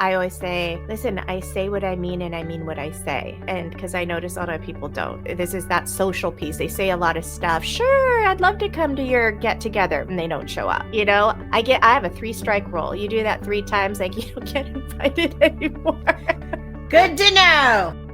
I always say, listen, I say what I mean and I mean what I say. And because I notice a lot of people don't. This is that social piece. They say a lot of stuff. Sure, I'd love to come to your get together, and they don't show up. You know, I have a 3-strike rule. You do that 3 times, like you don't get invited anymore. Good to know.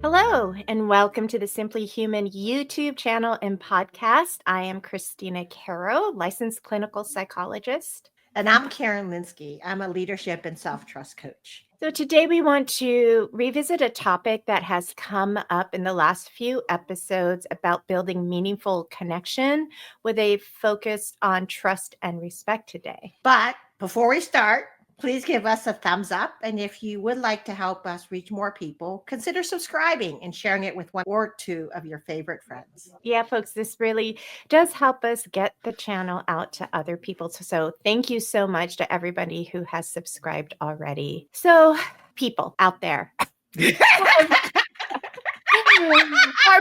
Hello, and welcome to the Simply Human YouTube channel and podcast. I am Christina, Caro, licensed clinical psychologist. And I'm Karen Lynskey. I'm a leadership and self-trust coach. So today we want to revisit a topic that has come up in the last few episodes about building meaningful connection with a focus on trust and respect today. But before we start, please give us a thumbs up. And if you would like to help us reach more people, consider subscribing and sharing it with 1 or 2 of your favorite friends. Yeah, folks, this really does help us get the channel out to other people. So thank you so much to everybody who has subscribed already. So people out there, our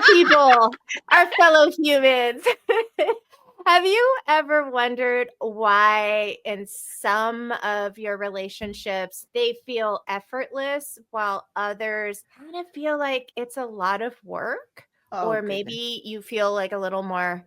people, our fellow humans. Have you ever wondered why in some of your relationships they feel effortless while others kind of feel like it's a lot of work? Or maybe you feel like a little more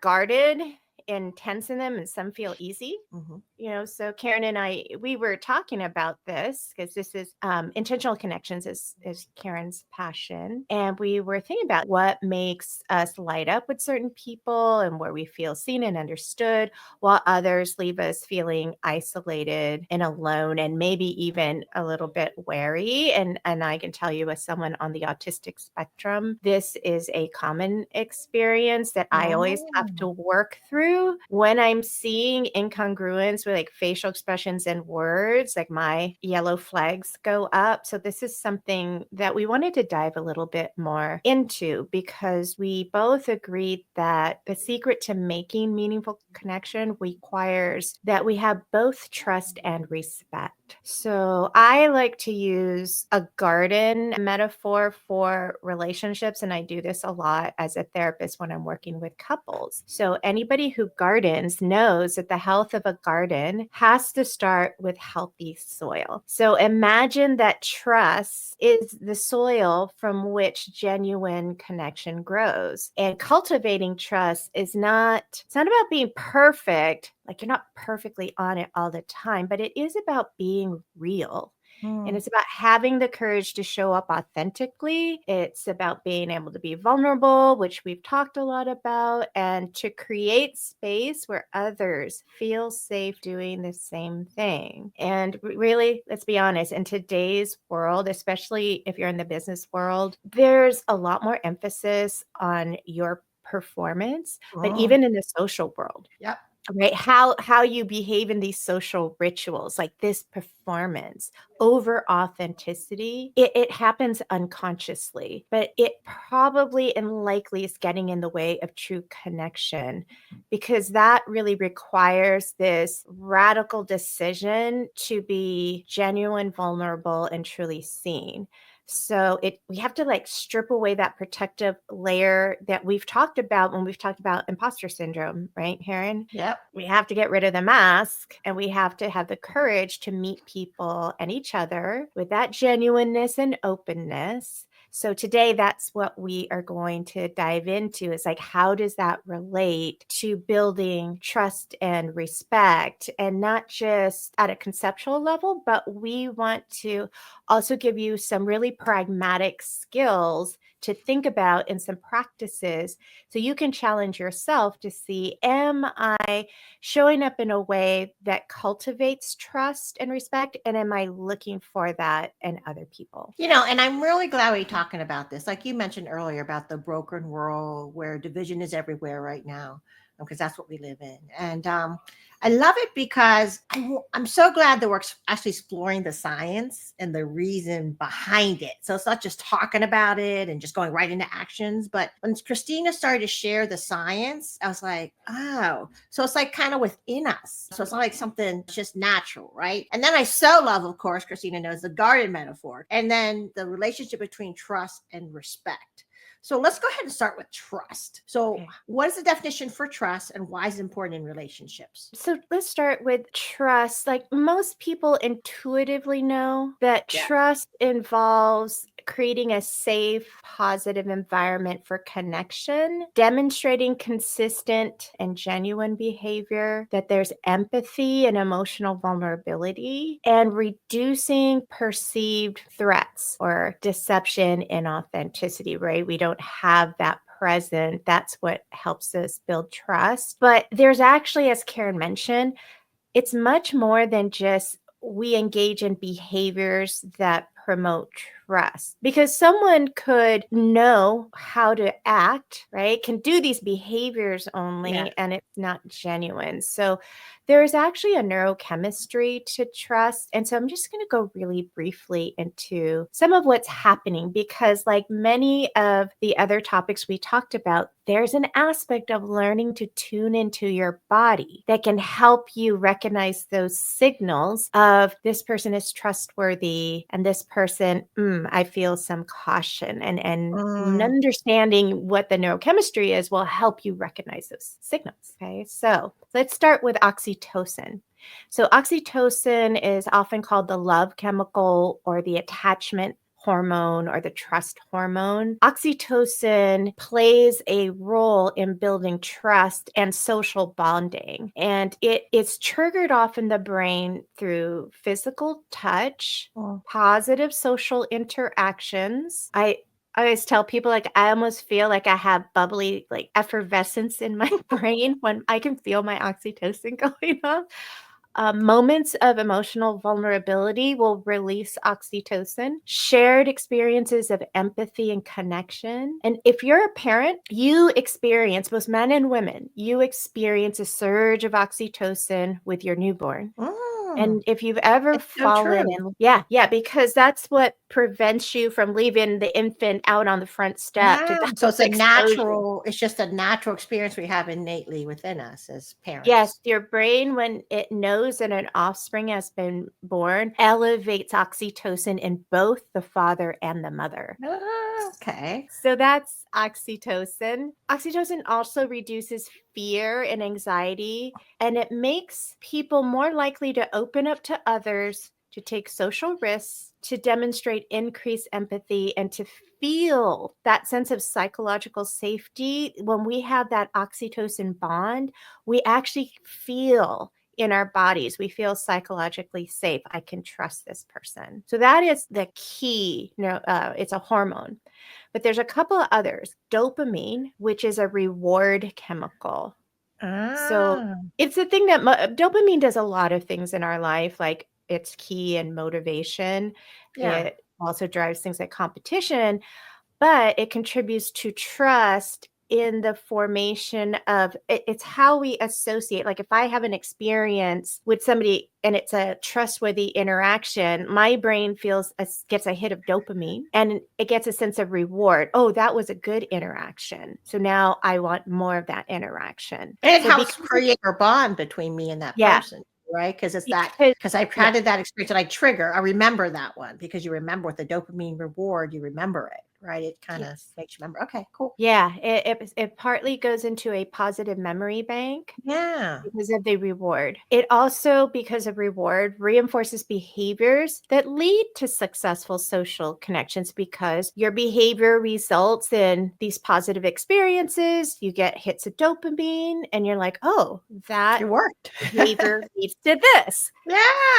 guarded and tense in them, and some feel easy. Mm-hmm. You know, so Karen and I, we were talking about this because this is intentional connections is Karen's passion. And we were thinking about what makes us light up with certain people and where we feel seen and understood, while others leave us feeling isolated and alone and maybe even a little bit wary. And I can tell you, as someone on the autistic spectrum, this is a common experience that I always have to work through when I'm seeing incongruence with like facial expressions and words. Like my yellow flags go up. So this is something that we wanted to dive a little bit more into, because we both agreed that the secret to making meaningful connection requires that we have both trust and respect. So I like to use a garden metaphor for relationships, and I do this a lot as a therapist when I'm working with couples. So anybody who gardens knows that the health of a garden has to start with healthy soil. So imagine that trust is the soil from which genuine connection grows. And cultivating trust it's not about being perfect. Like you're not perfectly on it all the time, but it is about being real. And it's about having the courage to show up authentically. It's about being able to be vulnerable, which we've talked a lot about, and to create space where others feel safe doing the same thing. And really, let's be honest, in today's world, especially if you're in the business world, there's a lot more emphasis on your performance, but even in the social world. Yep. Right. How you behave in these social rituals, like this performance over authenticity, it happens unconsciously, but it probably and likely is getting in the way of true connection, because that really requires this radical decision to be genuine, vulnerable, and truly seen. So we have to like strip away that protective layer that we've talked about when we've talked about imposter syndrome, right, Karen? Yep. We have to get rid of the mask, and we have to have the courage to meet people and each other with that genuineness and openness. So today, that's what we are going to dive into, is like, how does that relate to building trust and respect, and not just at a conceptual level, but we want to also give you some really pragmatic skills to think about and some practices so you can challenge yourself to see, am I showing up in a way that cultivates trust and respect? And am I looking for that in other people? You know, and I'm really glad we're talking about this. Like you mentioned earlier about the broken world where division is everywhere right now, because that's what we live in. And I love it because I'm so glad that we're actually exploring the science and the reason behind it. So it's not just talking about it and just going right into actions. But when Christina started to share the science, I was like, oh, so it's like kind of within us. So it's not like something just natural, right? And then I so love, of course, Christina knows the garden metaphor, and then the relationship between trust and respect. So let's go ahead and start with trust. So, Okay. what is the definition for trust and why is it important in relationships? So let's start with trust. Like most people intuitively know that Yeah. trust involves creating a safe, positive environment for connection, demonstrating consistent and genuine behavior, that there's empathy and emotional vulnerability, and reducing perceived threats or deception and authenticity, right? We don't have that present. That's what helps us build trust. But there's actually, as Karen mentioned, it's much more than just we engage in behaviors that promote trust, because someone could know how to act, right? Can do these behaviors Yeah. only, and it's not genuine. So there's actually a neurochemistry to trust. And so I'm just going to go really briefly into some of what's happening, because like many of the other topics we talked about, there's an aspect of learning to tune into your body that can help you recognize those signals of this person is trustworthy and this person, I feel some caution. And Mm. understanding what the neurochemistry is will help you recognize those signals. Okay, so let's start with oxytocin. So oxytocin is often called the love chemical or the attachment hormone or the trust hormone. Oxytocin plays a role in building trust and social bonding. And it's triggered off in the brain through physical touch, Mm. positive social interactions. I always tell people, like, I almost feel like I have bubbly, like, effervescence in my brain when I can feel my oxytocin going off. Moments of emotional vulnerability will release oxytocin, shared experiences of empathy and connection. And if you're a parent, you experience, both men and women, you experience a surge of oxytocin with your newborn. Mm. And if you've ever It's so fallen true. in, yeah, because that's what prevents you from leaving the infant out on the front step to Yeah. die So of exposure. it's just a natural experience we have innately within us as Yes, parents. your brain, when it knows that an offspring has been born, elevates oxytocin in both the father and the mother. Ah, okay. So that's oxytocin. Oxytocin also reduces fear and anxiety, and it makes people more likely to open up to others, to take social risks, to demonstrate increased empathy, and to feel that sense of psychological safety. When we have that oxytocin bond, we actually feel in our bodies, we feel psychologically safe. I can trust this person. So that is the key. It's a hormone. But there's a couple of others. Dopamine, which is a reward chemical. So Ah, it's a thing that dopamine does a lot of things in our life, like it's key in motivation. yeah. It also drives things like competition, but it contributes to trust in the formation of it's how we associate. Like if I have an experience with somebody and it's a trustworthy interaction, my brain gets a hit of dopamine and it gets a sense of reward. Oh, that was a good interaction, so now I want more of that interaction. And it So helps because create a bond between me and that yeah, person, right? Because it's that because because I've yeah. had that experience and I remember that one because you remember with the dopamine reward, you remember it, right? It kind of Yes. makes you remember. Okay, cool. Yeah, it partly goes into a positive memory bank Yeah. because of the reward. It also, because of reward, reinforces behaviors that lead to successful social connections, because your behavior results in these positive experiences. You get hits of dopamine, and you're like, oh, that It worked. behavior leads to this. Yeah,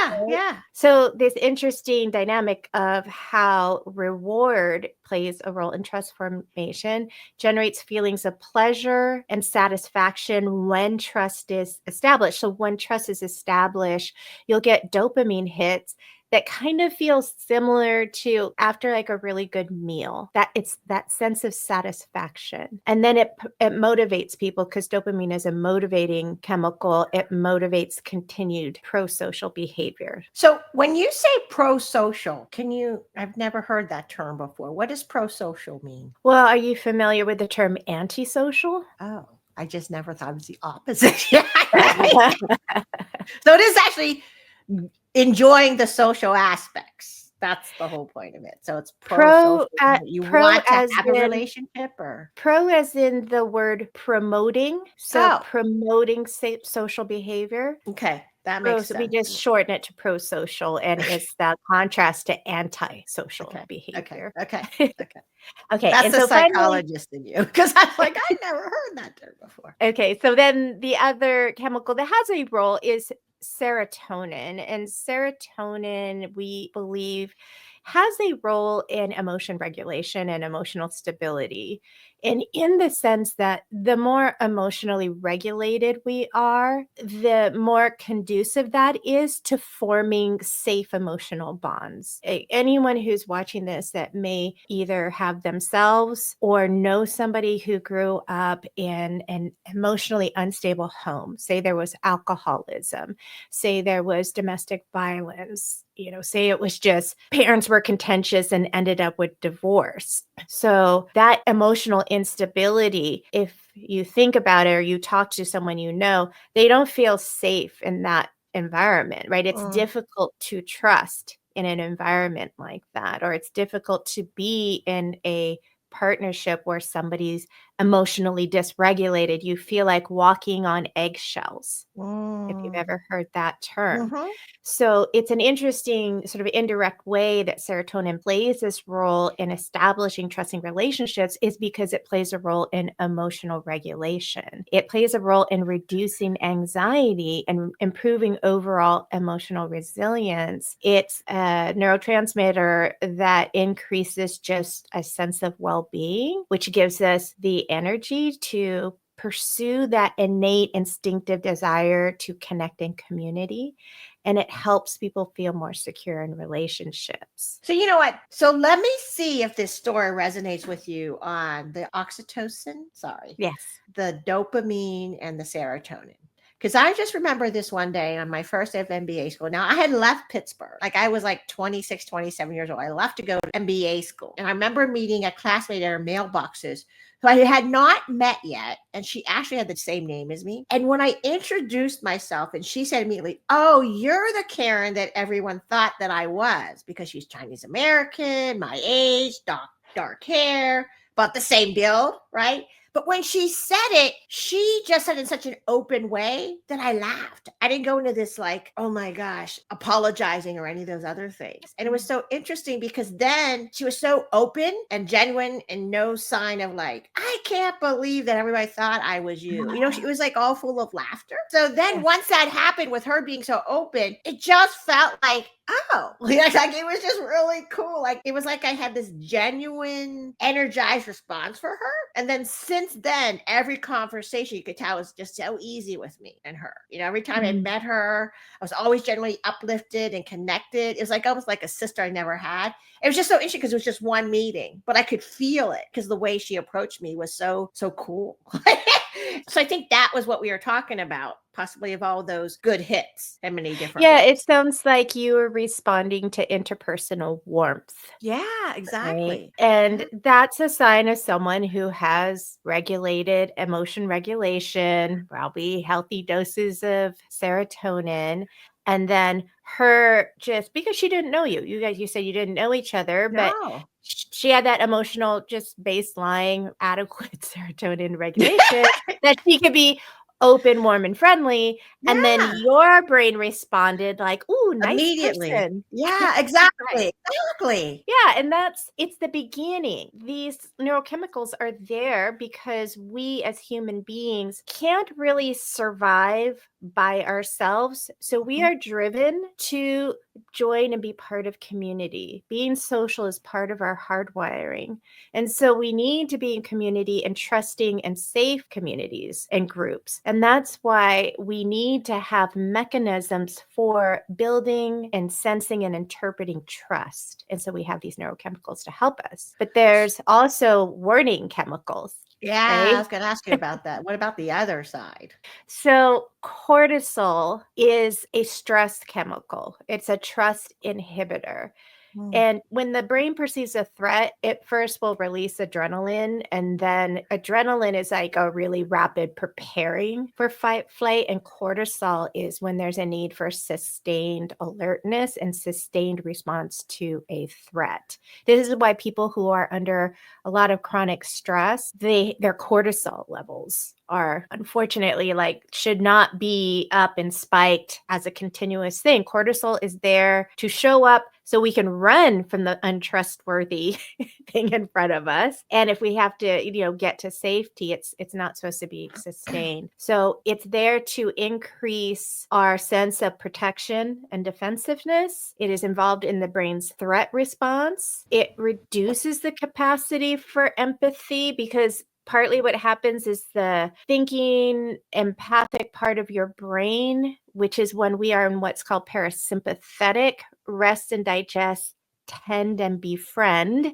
Right? yeah. So this interesting dynamic of how reward plays a role in trust formation generates feelings of pleasure and satisfaction when trust is established. So when trust is established, you'll get dopamine hits that kind of feels similar to after like a really good meal. That it's that sense of satisfaction. And then it motivates people, because dopamine is a motivating chemical. It motivates continued pro-social behavior. So when you say pro-social, I've never heard that term before. What does pro-social mean? Well, are you familiar with the term antisocial? Oh, I just never thought it was the opposite. Yeah, right. So it is actually enjoying the social aspects. That's the whole point of it. So it's Pro, pro-social. You pro want to as have a in relationship or pro as in the word promoting. So oh, promoting social behavior. okay. That Pro, makes so we sense to just me. shorten it to pro-social, and it's the contrast to anti-social Okay. Okay. behavior. Okay. Okay. Okay, That's and the so finally, psychologist in you because I was like, I never heard that term before. okay, so then the other chemical that has a role is serotonin. And serotonin, we believe, has a role in emotion regulation and emotional stability. And in the sense that the more emotionally regulated we are, the more conducive that is to forming safe emotional bonds. Anyone who's watching this that may either have themselves or know somebody who grew up in an emotionally unstable home, say there was alcoholism, say there was domestic violence, say it was just parents were contentious and ended up with divorce. So that emotional instability, if you think about it or you talk to someone they don't feel safe in that environment, right? It's Mm, difficult to trust in an environment like that, or it's difficult to be in a partnership where somebody's emotionally dysregulated. You feel like walking on eggshells, if you've mm, ever heard that term. mhm, So it's an interesting sort of indirect way that serotonin plays this role in establishing trusting relationships is because it plays a role in emotional regulation. It plays a role in reducing anxiety and improving overall emotional resilience. It's a neurotransmitter that increases just a sense of well-being, which gives us the energy to pursue that innate instinctive desire to connect in community, and it helps people feel more secure in relationships. So you know what? So let me see if this story resonates with you on the oxytocin, sorry, Yes. the dopamine and the serotonin. Because I just remember this one day on my first day of MBA school. Now, I had left Pittsburgh. Like I was like 26, 27 years old. I left to go to MBA school. And I remember meeting a classmate at our mailboxes who I had not met yet. And she actually had the same name as me. And when I introduced myself, and she said immediately, "Oh, you're the Karen that everyone thought that I was," because she's Chinese American, my age, dark hair, about the same build, right? But when she said it, she just said it in such an open way that I laughed. I didn't go into this like, oh my gosh, apologizing or any of those other things. And it was so interesting because then she was so open and genuine and no sign of like, I can't believe that everybody thought I was you. It was like all full of laughter. So then Yes. once that happened with her being so open, it just felt like, oh, like it was just really cool. Like it was like I had this genuine, energized response for her. And then since then, every conversation you could tell was just so easy with me and her. Every time I met her, I was always genuinely uplifted and connected. It was like almost like a sister I never had. It was just so interesting because it was just one meeting, but I could feel it because the way she approached me was so cool. So I think that was what we were talking about, possibly of all those good hits in many different Yeah, it ways. sounds like you were responding to interpersonal warmth, Yeah, right? exactly. And that's a sign of someone who has regulated emotion regulation, probably healthy doses of serotonin. And then her, just because she didn't know you said you didn't know each other, but No. she had that emotional, just baseline adequate serotonin regulation that she could be open, warm, and friendly. And then Yeah. your brain responded like, "Ooh, nice Immediately. person." Yeah, Right. exactly. Exactly. Yeah, and it's the beginning. These neurochemicals are there because we as human beings can't really survive by ourselves. So we Mhm. are driven to join and be part of community. Being social is part of our hardwiring. And so we need to be in community and trusting and safe communities and groups. And that's why we need to have mechanisms for building and sensing and interpreting trust. And so we have these neurochemicals to help us. But there's also warning chemicals, Yeah, I right? was gonna ask you about that. What about the other side? So cortisol is a stress chemical. It's a trust inhibitor. Mm. And when the brain perceives a threat, it first will release adrenaline. And then adrenaline is like a really rapid preparing for fight, flight. And cortisol is when there's a need for sustained alertness and sustained response to a threat. This is why people who are under a lot of chronic stress, their cortisol levels are unfortunately should not be up and spiked as a continuous thing. Cortisol is there to show up so we can run from the untrustworthy thing in front of us. And if we have to, get to safety, it's not supposed to be sustained. So it's there to increase our sense of protection and defensiveness. It is involved in the brain's threat response. It reduces the capacity for empathy because partly what happens is the thinking, empathic part of your brain, which is when we are in what's called parasympathetic, rest and digest, tend and befriend.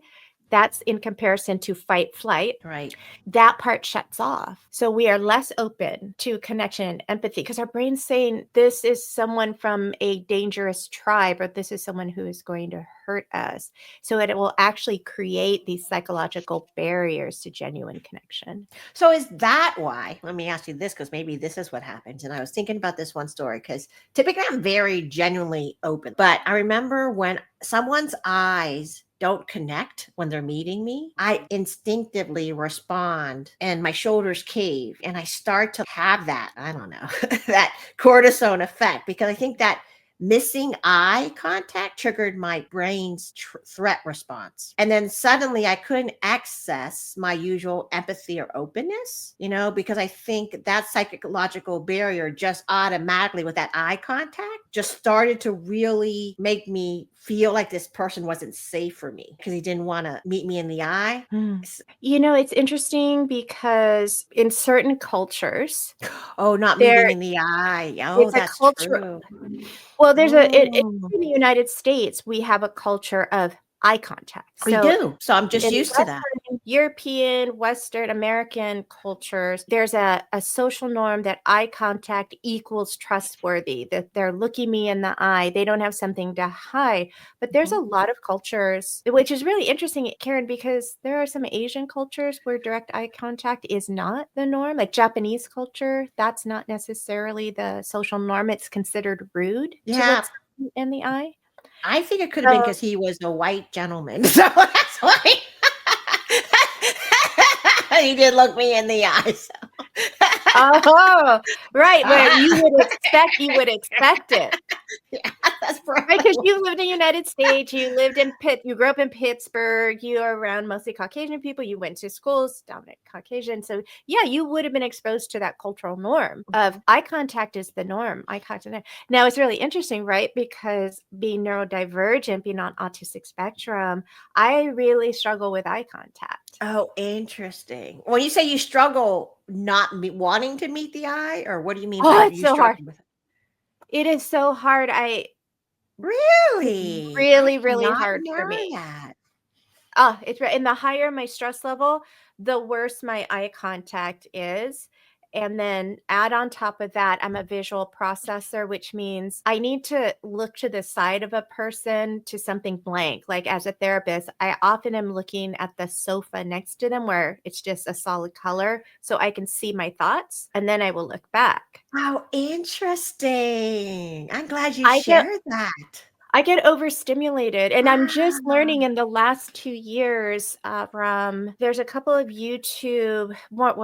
That's in comparison to fight, flight. Right. That part shuts off. So we are less open to connection and empathy because our brain's saying this is someone from a dangerous tribe or this is someone who is going to hurt us. So it will actually create these psychological barriers to genuine connection. So is that why? Let me ask you this, because maybe this is what happens. And I was thinking about this one story because typically I'm very genuinely open. But I remember when someone's eyes don't connect when they're meeting me, I instinctively respond and my shoulders cave and I start to have that, I don't know, that cortisone effect because I think that missing eye contact triggered my brain's threat response. And then suddenly I couldn't access my usual empathy or openness, because I think that psychological barrier just automatically with that eye contact just started to really make me feel like this person wasn't safe for me because he didn't want to meet me in the eye. It's interesting because in certain cultures, Oh, not meeting in the eye. Oh, it's a that's culture. true. Well, in Oh. the United States, we have a culture of eye contact. We So do. So I'm just in used to that. European, Western American cultures, there's a social norm that eye contact equals trustworthy, that they're looking me in the eye. They don't have something to hide. But there's a lot of cultures, which is really interesting, Karen, because there are some Asian cultures where direct eye contact is not the norm. Like Japanese culture, that's not necessarily the social norm. It's considered rude to Yeah. look someone in the eye. I think it could have been because he was a white gentleman. So that's why he did look me in the eye. So. Oh, right. Where you would expect it. Yeah, that's right. Because you lived in the United States, you grew up in Pittsburgh, you are around mostly Caucasian people, you went to schools, dominant Caucasian. So yeah, you would have been exposed to that cultural norm of eye contact is the norm. Eye contact. Now it's really interesting, right? Because being neurodivergent, being on autistic spectrum, I really struggle with eye contact. Oh, interesting. When you say you struggle not wanting to meet the eye, or what do you mean by it's you so hard. struggle with it? It is so hard. Really? Really, I did really not hard for know me. that. Oh, it's right. And the higher my stress level, the worse my eye contact is. And then add on top of that, I'm a visual processor, which means I need to look to the side of a person to something blank. Like as a therapist, I often am looking at the sofa next to them where it's just a solid color so I can see my thoughts and then I will look back. How interesting. I'm glad you shared that. I get overstimulated, and I'm just learning Wow. in the last 2 years there's a couple of YouTube,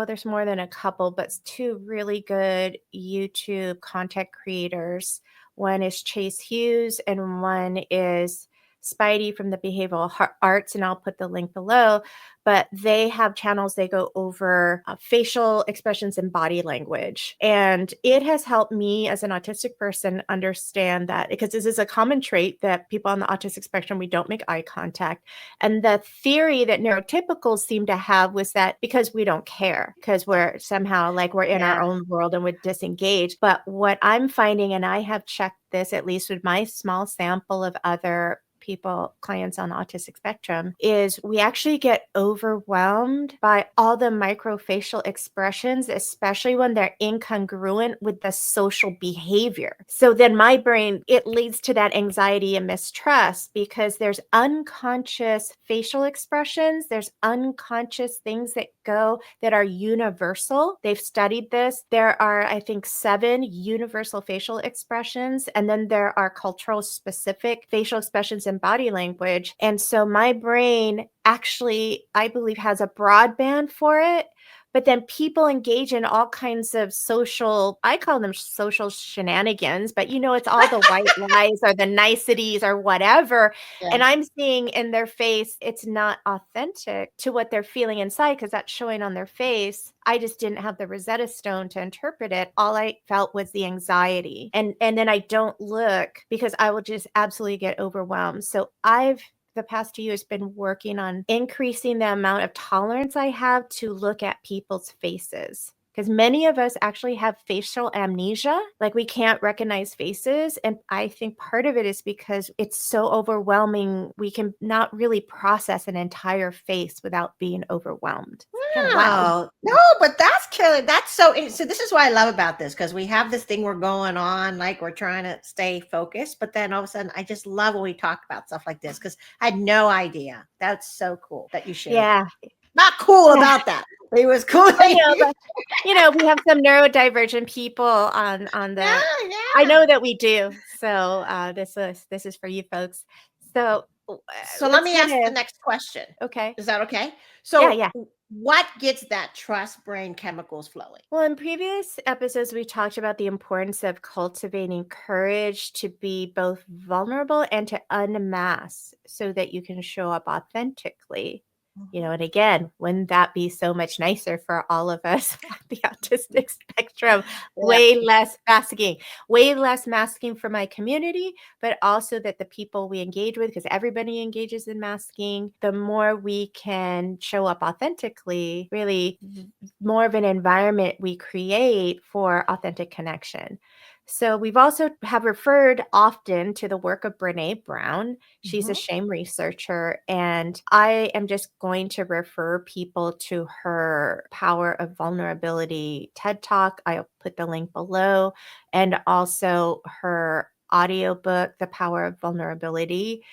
there's more than a couple, but 2 really good YouTube content creators. One is Chase Hughes and one is Spidey from the Behavioral Arts, and I'll put the link below. But they have channels, they go over facial expressions and body language. And it has helped me as an autistic person understand that, because this is a common trait that people on the autistic spectrum, we don't make eye contact. And the theory that neurotypicals seem to have was that because we don't care, because we're somehow we're in our own world and would disengage. But what I'm finding, and I have checked this at least with my small sample of other people, clients on the autistic spectrum, is we actually get overwhelmed by all the microfacial expressions, especially when they're incongruent with the social behavior. So then my brain, it leads to that anxiety and mistrust because there's unconscious facial expressions, there's unconscious things that go that are universal. They've studied this. There are, I think, 7 universal facial expressions, and then there are cultural specific facial expressions in body language. And so my brain actually, I believe, has a broadband for it. But then people engage in all kinds of social, I call them social shenanigans, but it's all the white lies or the niceties or whatever. Yeah. And I'm seeing in their face, it's not authentic to what they're feeling inside because that's showing on their face. I just didn't have the Rosetta Stone to interpret it. All I felt was the anxiety. And then I don't look because I will just absolutely get overwhelmed. So the past 2 years been working on increasing the amount of tolerance I have to look at people's faces. Because many of us actually have facial amnesia, like we can't recognize faces. And I think part of it is because it's so overwhelming, we can not really process an entire face without being overwhelmed. It's kind of wild. Wow. No, but that's killing. That's so. So this is what I love about this because we have this thing we're going on, like we're trying to stay focused, but then all of a sudden, I just love when we talk about stuff like this because I had no idea. That's so cool that you shared. Yeah. Not cool about that. It was cool. I know, but we have some neurodivergent people on the. Yeah. I know that we do. So this is for you folks. So let me ask the next question. Okay. Is that okay? So yeah. What gets that trust brain chemicals flowing? Well, in previous episodes, we talked about the importance of cultivating courage to be both vulnerable and to unmask so that you can show up authentically. And again, wouldn't that be so much nicer for all of us on the autistic spectrum? Way less masking for my community, but also that the people we engage with, because everybody engages in masking, the more we can show up authentically, really more of an environment we create for authentic connection. So we've also have referred often to the work of Brene Brown. She's a shame researcher, and I am just going to refer people to her Power of Vulnerability TED Talk. I'll put the link below, and also her audiobook, The Power of Vulnerability,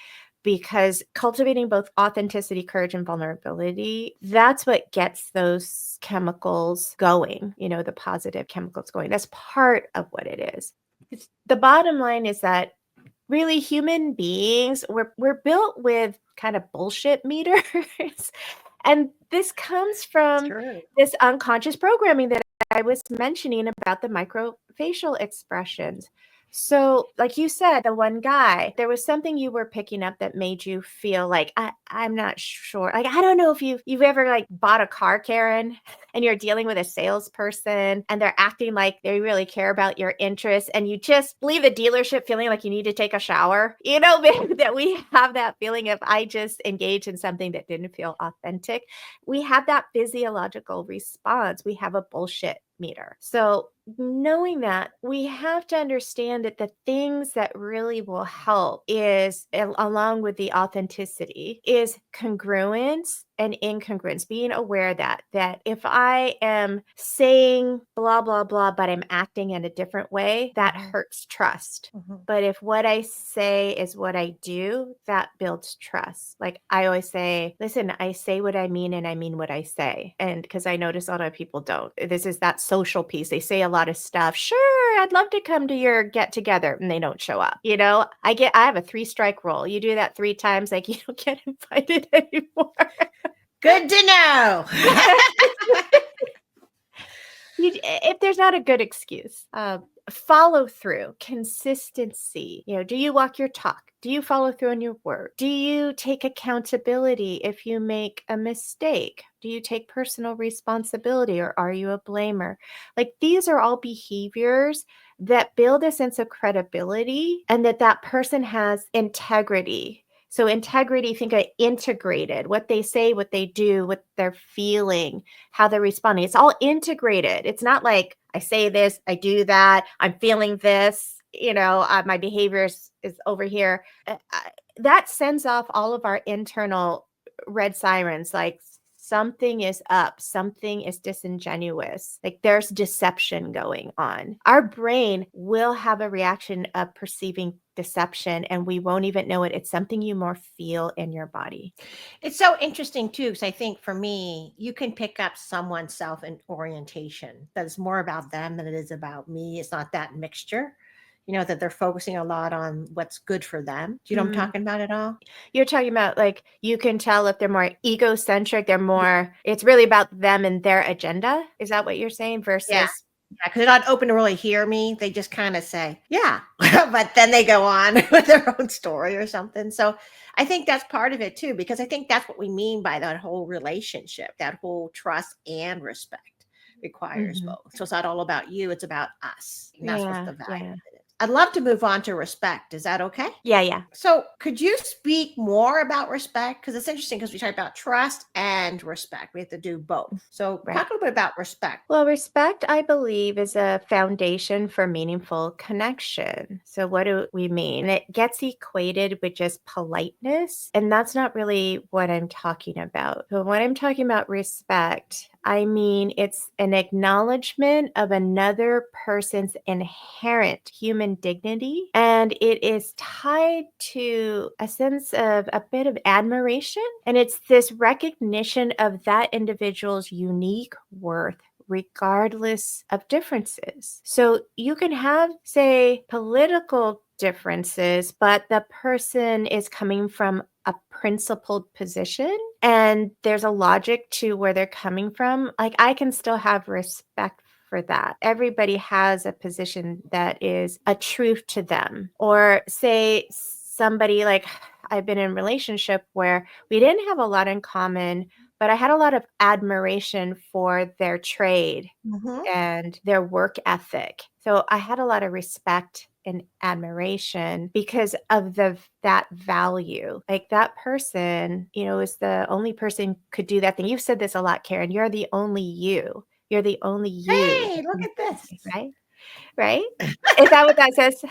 because cultivating both authenticity, courage, and vulnerability, that's what gets those chemicals going, the positive chemicals going. That's part of what it is. The bottom line is that really human beings, we're built with kind of bullshit meters. And this comes from this unconscious programming that I was mentioning about the microfacial expressions. So like you said, the one guy, there was something you were picking up that made you feel like, I'm not sure. Like, I don't know if you've ever like bought a car, Karen, and you're dealing with a salesperson and they're acting like they really care about your interests and you just leave the dealership feeling like you need to take a shower. That we have that feeling if I just engage in something that didn't feel authentic. We have that physiological response. We have a bullshit meter. So knowing that, we have to understand that the things that really will help is, along with the authenticity, is congruence and incongruence, being aware that if I am saying blah, blah, blah, but I'm acting in a different way, that hurts trust. But if what I say is what I do, that builds trust. Like I always say, listen, I say what I mean and I mean what I say. And because I notice a lot of people don't. This is that social piece. They say a lot of stuff. Sure, I'd love to come to your get together, and they don't show up. I have a 3-strike rule. You do that 3 times, like you don't get invited anymore. Good to know. If there's not a good excuse, follow through, consistency. Do you walk your talk? Do you follow through on your word? Do you take accountability if you make a mistake? Do you take personal responsibility, or are you a blamer? Like these are all behaviors that build a sense of credibility and that person has integrity. So integrity, think of integrated, what they say, what they do, what they're feeling, how they're responding. It's all integrated. It's not like I say this, I do that, I'm feeling this, my behavior is over here. that sends off all of our internal red sirens, like something is up, something is disingenuous, like there's deception going on. Our brain will have a reaction of perceiving deception, and we won't even know it. It's something you more feel in your body. It's so interesting too, because I think for me, you can pick up someone's self and orientation that is more about them than it is about me. It's not that mixture, that they're focusing a lot on what's good for them. Do you know what I'm Mm. talking about at all? You're talking about, like, you can tell if they're more egocentric, they're more, it's really about them and their agenda. Is that what you're saying? Yeah. Versus, Yeah, because they're not open to really hear me. They just kind of say, yeah, but then they go on with their own story or something. So I think that's part of it too, because I think that's what we mean by that whole relationship, that whole trust and respect requires Mhm. both. So it's not all about you, it's about us. And that's what's Yeah, the value yeah. of it. I'd love to move on to respect. Is that okay? Yeah, yeah. So, could you speak more about respect? Because it's interesting because we talk about trust and respect. We have to do both. So, Right. talk a little bit about respect. Well, respect, I believe, is a foundation for meaningful connection. So, what do we mean? It gets equated with just politeness, and that's not really what I'm talking about. So, when I'm talking about respect, I mean it's an acknowledgement of another person's inherent human dignity, and it is tied to a sense of a bit of admiration, and it's this recognition of that individual's unique worth regardless of differences. So you can have, say, political differences, but the person is coming from a principled position and there's a logic to where they're coming from. Like, I can still have respect for that. Everybody has a position that is a truth to them. Or say somebody, like, I've been in a relationship where we didn't have a lot in common, but I had a lot of admiration for their trade Mm-hmm. and their work ethic. So I had a lot of respect and admiration because of that value. Like, that person, is the only person could do that thing. You've said this a lot, Karen. You're the only you. You're the only you Hey, that look can at do this. it, right? Right? Is that what that says?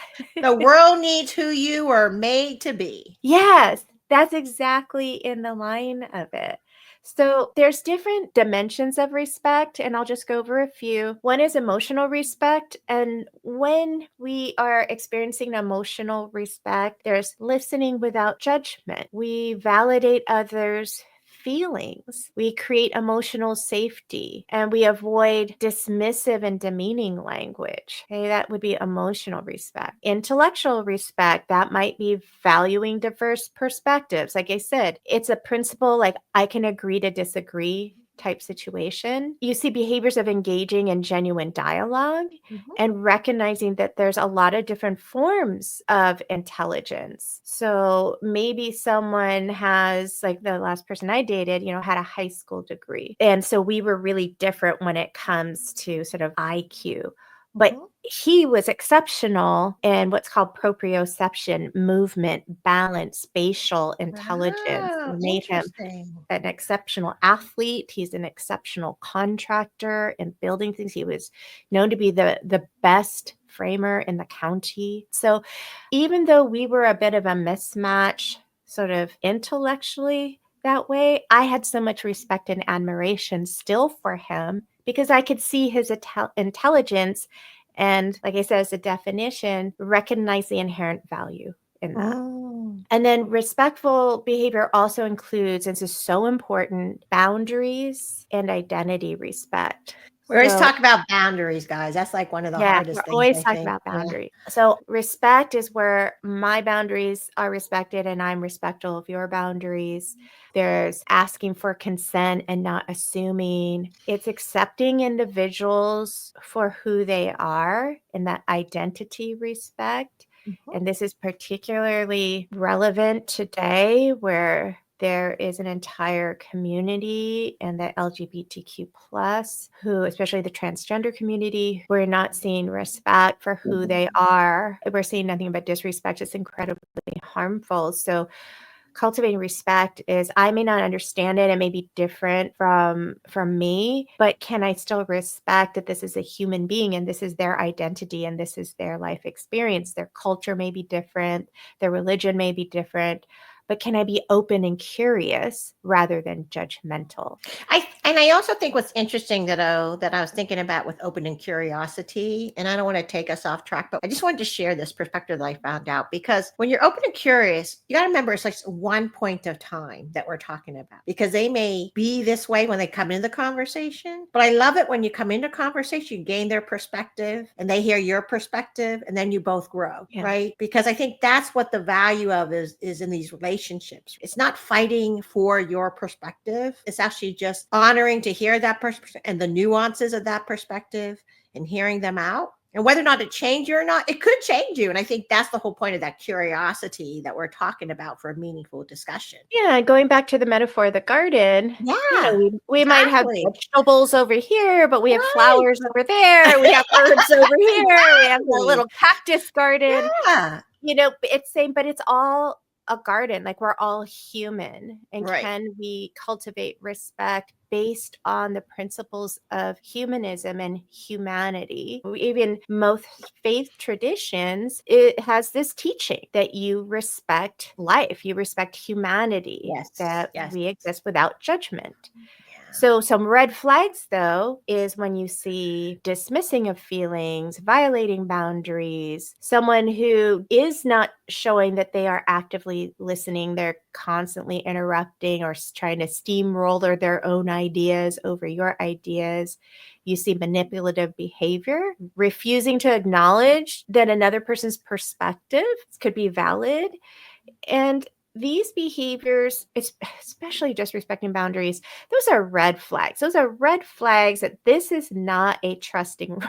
The world needs who you are made to be. Yes, that's exactly in the line of it. So there's different dimensions of respect, and I'll just go over a few. One is emotional respect. And when we are experiencing emotional respect, there's listening without judgment. We validate others' feelings. We create emotional safety and we avoid dismissive and demeaning language. Okay, that would be emotional respect. Intellectual respect, that might be valuing diverse perspectives. Like I said, it's a principle, like I can agree to disagree type situation. You see behaviors of engaging in genuine dialogue Mhm. and recognizing that there's a lot of different forms of intelligence. So maybe someone has, like the last person I dated, had a high school degree. And so we were really different when it comes to sort of IQ. But Mhm. he was exceptional in what's called proprioception, movement, balance, spatial intelligence. Wow, It made him interesting. an exceptional athlete. He's an exceptional contractor in building things. He was known to be the best framer in the county. So even though we were a bit of a mismatch, sort of intellectually that way, I had so much respect and admiration still for him because I could see his intelligence. And like I said, as a definition, recognize the inherent value in that. Mm. And then respectful behavior also includes, and this is so important, boundaries and identity respect. We always So, talk about boundaries, guys. That's like one of the yeah, we're hardest things, always I talking think. about Yeah. boundaries. So, respect is where my boundaries are respected and I'm respectful of your boundaries. There's asking for consent and not assuming. It's accepting individuals for who they are in that identity respect. Mhm. And this is particularly relevant today where there is an entire community and the LGBTQ plus who, especially the transgender community, we're not seeing respect for who they are. We're seeing nothing but disrespect. It's incredibly harmful. So cultivating respect is I may not understand it. It may be different from me, but can I still respect that this is a human being and this is their identity and this is their life experience? Their culture may be different, their religion may be different, but can I be open and curious rather than judgmental? I also think what's interesting that I was thinking about with open and curiosity, and I don't want to take us off track, but I just wanted to share this perspective that I found out, because when you're open and curious, you got to remember it's like one point of time that we're talking about, because they may be this way when they come into the conversation, but I love it when you come into conversation, you gain their perspective and they hear your perspective, and then you both grow, Yeah. right? Because I think that's what the value of is in these relationships. It's not fighting for your perspective. It's actually just honoring to hear that perspective and the nuances of that perspective and hearing them out. And whether or not it changed you or not, it could change you. And I think that's the whole point of that curiosity that we're talking about for a meaningful discussion. Yeah, going back to the metaphor of the garden, Yeah, we might have exactly. vegetables over here, but we have Right. flowers over there. We have herbs over here. We have a Exactly. little cactus garden. Yeah. It's same, but it's all a garden. Like, we're all human. And Right. can we cultivate respect based on the principles of humanism and humanity? Even most faith traditions, it has this teaching that you respect life, you respect humanity, Yes. that Yes. we exist without judgment. Yeah. So some red flags, though, is when you see dismissing of feelings, violating boundaries, someone who is not showing that they are actively listening. They're constantly interrupting or trying to steamroller their own ideas over your ideas. You see manipulative behavior, refusing to acknowledge that another person's perspective could be valid. And these behaviors, especially disrespecting boundaries, those are red flags. Those are red flags that this is not a trusting,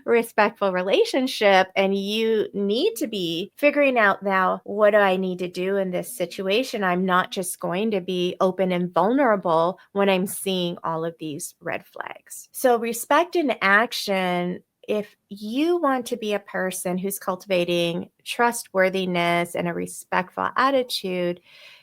respectful relationship. And you need to be figuring out now, what do I need to do in this situation? I'm not just going to be open and vulnerable when I'm seeing all of these red flags. So respect in action. If you want to be a person who's cultivating trustworthiness and a respectful attitude,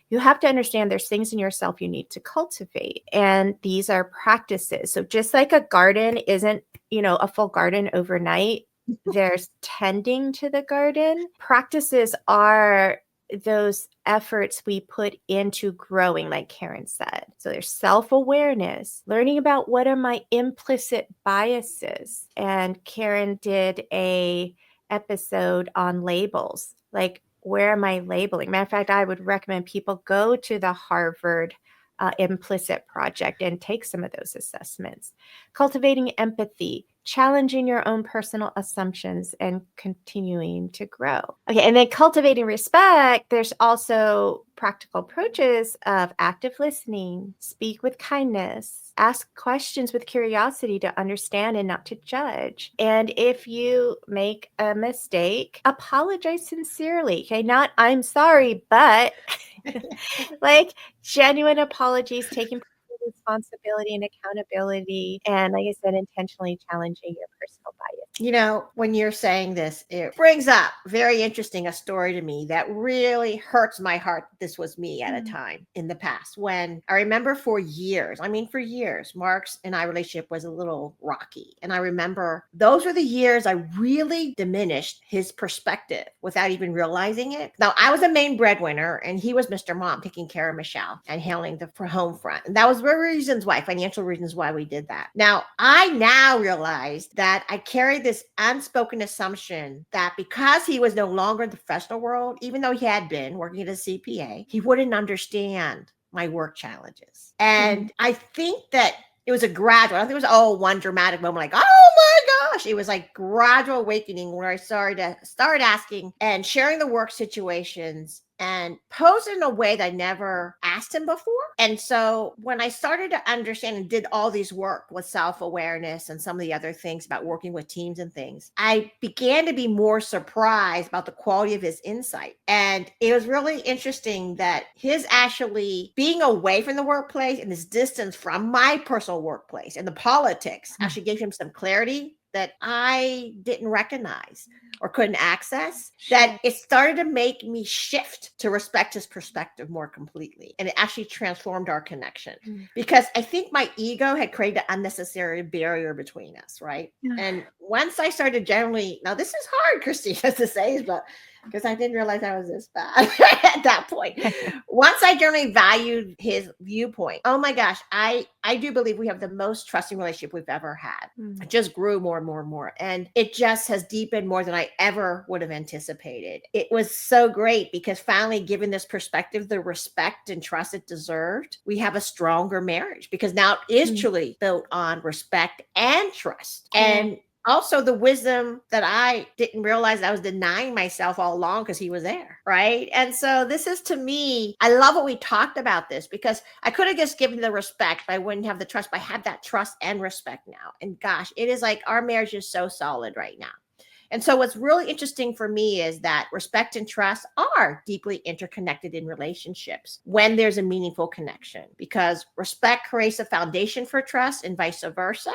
you have to understand there's things in yourself you need to cultivate. And these are practices. So just like a garden isn't, a full garden overnight, there's tending to the garden. Practices are those efforts we put into growing, like Karen said. So there's self-awareness, learning about what are my implicit biases. And Karen did a episode on labels, like, where am I labeling? Matter of fact, I would recommend people go to the Harvard implicit project and take some of those assessments. Cultivating empathy, challenging your own personal assumptions, and continuing to grow. Okay, and then cultivating respect, there's also practical approaches of active listening, speak with kindness, ask questions with curiosity to understand and not to judge. And if you make a mistake, apologize sincerely. Okay, not I'm sorry, but like genuine apologies, taking responsibility and accountability, and like I said, intentionally challenging your personal bias. When you're saying this, it brings up very interesting a story to me that really hurts my heart. This was me at a time in the past when I remember for years, Mark's and I relationship was a little rocky. And I remember those were the years I really diminished his perspective without even realizing it. Now, I was the main breadwinner and he was Mr. Mom, taking care of Michelle and handling the home front. And that was financial reasons why we did that. Now, I now realized that I carried this unspoken assumption that because he was no longer in the professional world, even though he had been working at a CPA, he wouldn't understand my work challenges. And I think that it was a gradual. I don't think it was one dramatic moment like, oh my gosh. It was like gradual awakening where I started asking and sharing the work situations and posed in a way that I never asked him before. And so when I started to understand and did all these work with self-awareness and some of the other things about working with teams and things, I began to be more surprised about the quality of his insight. And it was really interesting that his actually being away from the workplace and his distance from my personal workplace and the politics actually gave him some clarity that I didn't recognize or couldn't access, that it started to make me shift to respect his perspective more completely. And it actually transformed our connection because I think my ego had created an unnecessary barrier between us, right? And once I started generally, now this is hard, Christina, to say, but because I didn't realize I was this bad at that point. Once I generally valued his viewpoint, oh my gosh, I do believe we have the most trusting relationship we've ever had. It just grew more and more and more. And it just has deepened more than I ever would have anticipated. It was so great because finally, given this perspective, the respect and trust it deserved, we have a stronger marriage because now it is truly built on respect and trust. And also the wisdom that I didn't realize I was denying myself all along because he was there, right? And so this is, to me, I love what we talked about this because I could have just given the respect, but I wouldn't have the trust, but I have that trust and respect now. And gosh, it is like our marriage is so solid right now. And so what's really interesting for me is that respect and trust are deeply interconnected in relationships when there's a meaningful connection, because respect creates a foundation for trust and vice versa.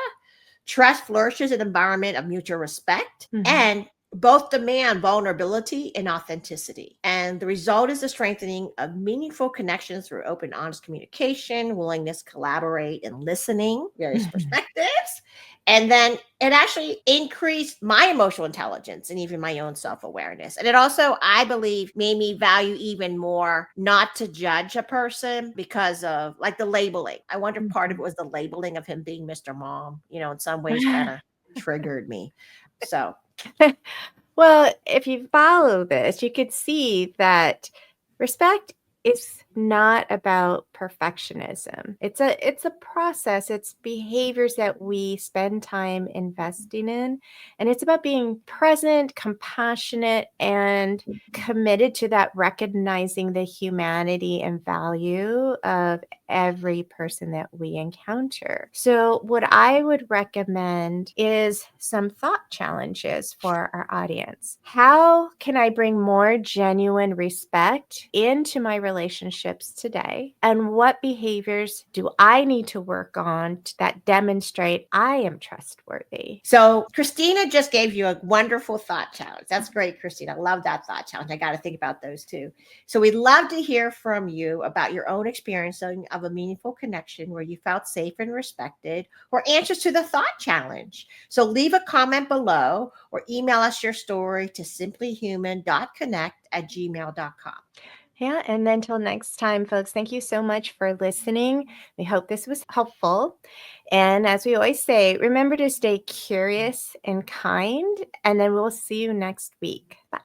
Trust flourishes in an environment of mutual respect, and both demand vulnerability and authenticity. And the result is the strengthening of meaningful connections through open, honest communication, willingness to collaborate, and listening, various perspectives. And then it actually increased my emotional intelligence and even my own self-awareness. And it also, I believe, made me value even more not to judge a person because of like the labeling. I wonder if part of it was the labeling of him being Mr. Mom, in some ways kind of triggered me. So Well, if you follow this, you could see that respect is not about perfectionism. It's a process. It's behaviors that we spend time investing in, and it's about being present, compassionate, and committed to that, recognizing the humanity and value of every person that we encounter. So what I would recommend is some thought challenges for our audience. How can I bring more genuine respect into my relationships today? And what behaviors do I need to work on that demonstrate I am trustworthy? So Christina just gave you a wonderful thought challenge. That's great, Christina. I love that thought challenge. I got to think about those too. So we'd love to hear from you about your own experience of a meaningful connection where you felt safe and respected, or answers to the thought challenge. So leave a comment below or email us your story to simplyhuman.connect@gmail.com. Yeah, and until next time, folks, thank you so much for listening. We hope this was helpful. And as we always say, remember to stay curious and kind, and then we'll see you next week. Bye.